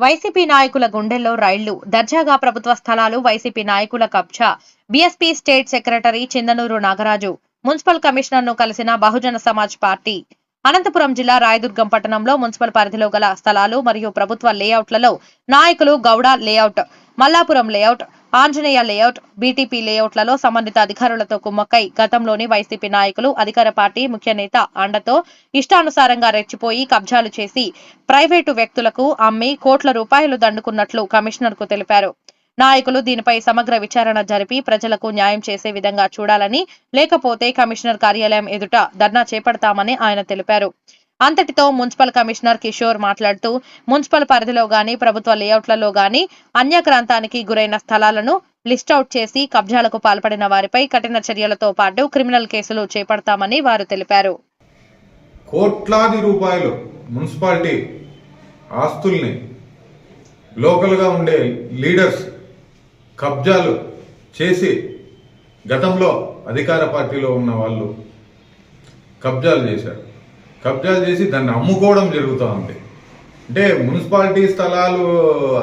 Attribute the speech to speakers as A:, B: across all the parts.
A: YCP నాయకుల గుండెల్లో రైళ్లు, దర్జాగా ప్రభుత్వ స్థలాలు వైసీపీ నాయకుల కబ్జా. BSP state secretary Chindanuru Nagaraju municipal కమిషనర్ను కలిసిన బహుజన సమాజ్ పార్టీ. అనంతపురం జిల్లా రాయదుర్గం పట్టణంలో మున్సిపల్ పరిధిలో గల స్థలాలు మరియు ప్రభుత్వ లేఅవుట్లలో నాయకులు Gowda layout, Mallapuram layout, Anjaneya layout, BTP లేఅవుట్లలో సంబంధిత అధికారులతో కుమ్మక్కై గతంలోని వైసీపీ నాయకులు, అధికార పార్టీ ముఖ్య నేత అండతో ఇష్టానుసారంగా రెచ్చిపోయి కబ్జాలు చేసి ప్రైవేటు వ్యక్తులకు అమ్మి కోట్ల రూపాయలు దండుకున్నట్లు కమిషనర్కు తెలిపారు. నాయకులు దీనిపై సమగ్ర విచారణ జరిపి ప్రజలకు న్యాయం చేసే విధంగా చూడాలని, లేకపోతే కమిషనర్ కార్యాలయం ఎదుట ధర్నా చేపడతామని ఆయన తెలిపారు. అంతటితో మున్సిపల్ కమిషనర్ కిషోర్ మాట్లాడుతూ, మున్సిపల్ పరిధిలో గాని ప్రభుత్వ లేఅవుట్లలో గాని అన్యాక్రాంతానికి గురైన స్థలాలను లిస్టౌట్ చేసి కబ్జాలకు పాల్పడిన వారిపై కఠిన చర్యలతో పాటు క్రిమినల్ కేసులు చేపడతామని వారు తెలిపారు.
B: కోట్లాది రూపాయలు మున్సిపాలిటీ ఆస్తుల్ని లోకల్గా ఉండే లీడర్స్ కబ్జాలు చేసి, గతంలో అధికార పార్టీలో ఉన్న వాళ్ళు కబ్జాలు చేశారు. కబ్జాలు చేసి దాన్ని అమ్ముకోవడం జరుగుతూ ఉంది. అంటే మున్సిపాలిటీ స్థలాలు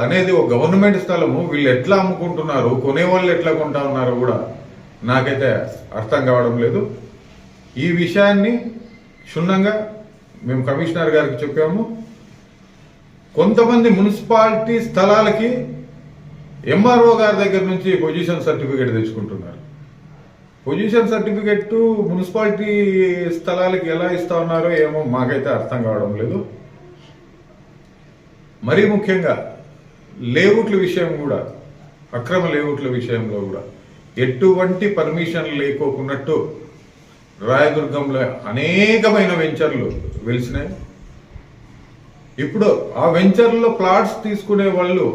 B: అనేది ఒక గవర్నమెంట్ స్థలము, వీళ్ళు ఎట్లా అమ్ముకుంటున్నారు, కొనేవాళ్ళు ఎట్లా కొంటా ఉన్నారో కూడా నాకైతే అర్థం కావడం లేదు. ఈ విషయాన్ని క్షుణ్ణంగా మేము కమిషనర్ గారికి చెప్పాము. కొంతమంది మున్సిపాలిటీ స్థలాలకి ఎంఆర్ఓ గారి దగ్గర నుంచి పొజిషన్ సర్టిఫికేట్ తెచ్చుకుంటున్నారు. పొజిషన్ సర్టిఫికెట్ మున్సిపాలిటీ స్థలాలకి ఎలా ఇస్తా ఉన్నారో ఏమో మాకైతే అర్థం కావడం లేదు. మరీ ముఖ్యంగా లేఅవుట్ల విషయం కూడా, అక్రమ లేఅవుట్ల విషయంలో కూడా ఎటువంటి పర్మిషన్ లేకోకున్నట్టు రాయదుర్గంలో అనేకమైన వెంచర్లు వెలిసినాయి. ఇప్పుడు ఆ వెంచర్లో ప్లాట్స్ తీసుకునే వాళ్ళు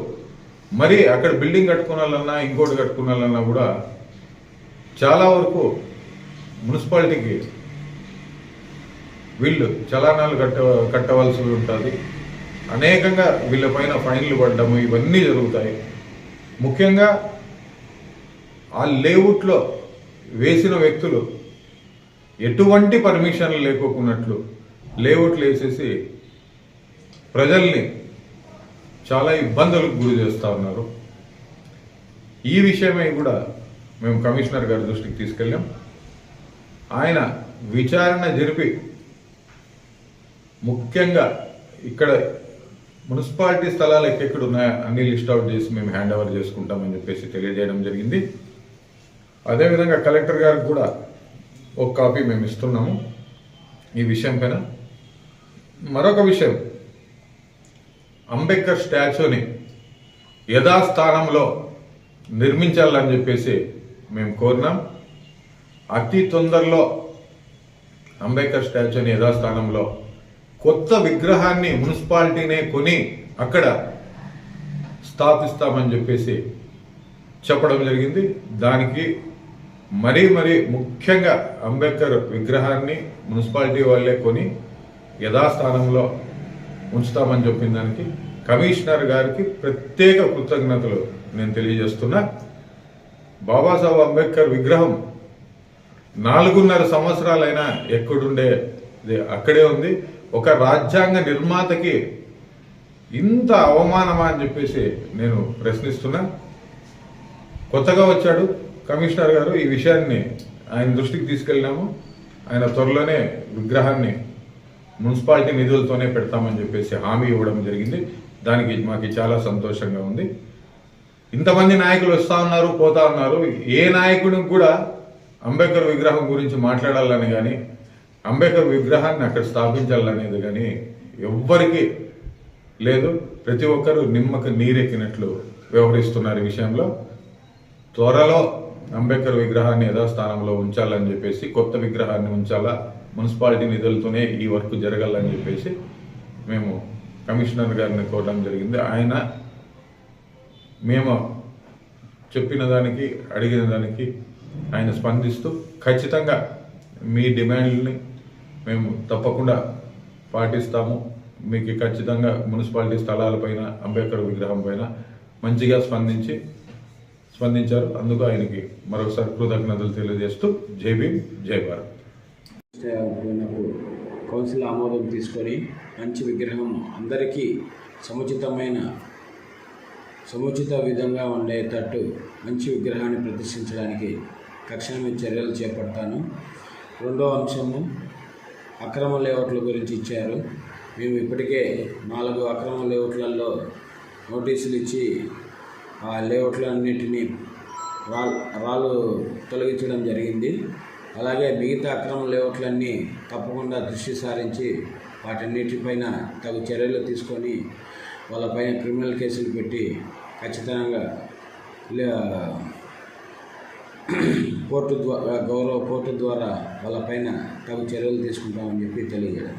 B: మరి అక్కడ బిల్డింగ్ కట్టుకున్నాలన్నా ఇంకోటి కట్టుకున్నాలన్నా కూడా చాలా వరకు మున్సిపాలిటీకి వీళ్ళు చలానాలు కట్టవలసి ఉంటుంది. అనేకంగా వీళ్ళ పైన ఫైన్లు పడ్డము ఇవన్నీ జరుగుతాయి. ముఖ్యంగా ఆ లేఅవుట్లో వేసిన వ్యక్తులు ఎటువంటి పర్మిషన్లు లేకోకున్నట్లు లేఅవుట్లు వేసేసి ప్రజల్ని చాలా ఇబ్బందులకు గురి చేస్తూ ఉన్నారు. ఈ విషయమై కూడా మేము కమిషనర్ గారి దృష్టికి తీసుకెళ్ళాం. ఆయన విచారణ జరిపి ముఖ్యంగా ఇక్కడ మున్సిపాలిటీ స్థలాలు ఎక్కడెక్కడ ఉన్నాయో అన్ని లిస్ట్ అవుట్ చేసి మేము హ్యాండ్ ఓవర్ చేసుకుంటామని చెప్పేసి తెలియజేయడం జరిగింది. అదేవిధంగా కలెక్టర్ గారికి కూడా ఒక కాపీ మేము ఇస్తున్నాము ఈ విషయం పైన. మరొక విషయం, అంబేద్కర్ స్టాచ్యూని యథాస్థానంలో నిర్మించాలని చెప్పేసి మేము కోరినాం. అతి తొందరలో అంబేద్కర్ స్టాచ్యూని యథాస్థానంలో కొత్త విగ్రహాన్ని మున్సిపాలిటీనే కొని అక్కడ స్థాపిస్తామని చెప్పేసి చెప్పడం జరిగింది. దానికి మరీ ముఖ్యంగా అంబేద్కర్ విగ్రహాన్ని మున్సిపాలిటీ వాళ్ళే కొని యథాస్థానంలో ఉంచుతామని చెప్పిన దానికి కమిషనర్ గారికి ప్రత్యేక కృతజ్ఞతలు నేను తెలియజేస్తున్నా. బాబాసాహెబ్ అంబేద్కర్ విగ్రహం 4.5 సంవత్సరాలైనా ఎక్కడుండే అక్కడే ఉంది. ఒక రాజ్యాంగ నిర్మాతకి ఇంత అవమానమా అని చెప్పేసి నేను ప్రశ్నిస్తున్నా. కొత్తగా వచ్చాడు కమిషనర్ గారు, ఈ విషయాన్ని ఆయన దృష్టికి తీసుకెళ్ళినాము. ఆయన త్వరలోనే విగ్రహాన్ని మున్సిపాలిటీ నిధులతోనే పెడతామని చెప్పేసి హామీ ఇవ్వడం జరిగింది. దానికి మాకు చాలా సంతోషంగా ఉంది. ఇంతమంది నాయకులు వస్తూ ఉన్నారు, పోతా ఉన్నారు. ఏ నాయకుడికి కూడా అంబేద్కర్ విగ్రహం గురించి మాట్లాడాలని కానీ, అంబేద్కర్ విగ్రహాన్ని అక్కడ స్థాపించాలనేది కానీ ఎవ్వరికి లేదు. ప్రతి ఒక్కరూ నిమ్మకు నీరెక్కినట్లు వ్యవహరిస్తున్నారు ఈ విషయంలో. త్వరలో అంబేద్కర్ విగ్రహాన్ని యథాస్థానంలో ఉంచాలని చెప్పేసి, కొత్త విగ్రహాన్ని ఉంచాలా, మున్సిపాలిటీ నిధులతోనే ఈ వర్క్ జరగాలని చెప్పేసి మేము కమిషనర్ గారిని కోరడం జరిగింది. ఆయన మేము చెప్పిన దానికి, అడిగిన దానికి ఆయన స్పందిస్తూ ఖచ్చితంగా మీ డిమాండ్ని మేము తప్పకుండా పాటిస్తాము, మీకు ఖచ్చితంగా మున్సిపాలిటీ స్థలాలపైన అంబేద్కర్ విగ్రహం పైన మంచిగా స్పందించారు. అందుకు ఆయనకి మరొకసారి కృతజ్ఞతలు తెలియజేస్తూ జై భీమ్, జై భారత్.
C: కౌన్సిల్ ఆమోదం తీసుకొని మంచి విగ్రహం అందరికీ సముచిత విధంగా ఉండేటట్టు మంచి విగ్రహాన్ని ప్రతిష్ఠించడానికి తక్షణమే చర్యలు చేపడతాను. రెండో అంశము అక్రమ లేఅవుట్ల గురించి ఇచ్చారు. మేము ఇప్పటికే 4 అక్రమ లేఅవుట్లలో నోటీసులు ఇచ్చి ఆ లేఅవుట్లన్నింటినీ రాళ్ళు తొలగించడం జరిగింది. అలాగే మిగతా అక్రమ లేఅవుట్లన్నీ తప్పకుండా దృష్టి సారించి వాటన్నిటిపైన తగు చర్యలు తీసుకొని వాళ్ళపైన క్రిమినల్ కేసులు పెట్టి ఖచ్చితంగా గౌరవ కోర్టు ద్వారా వాళ్ళపైన తగు చర్యలు తీసుకుంటామని చెప్పి తెలియజేయడం.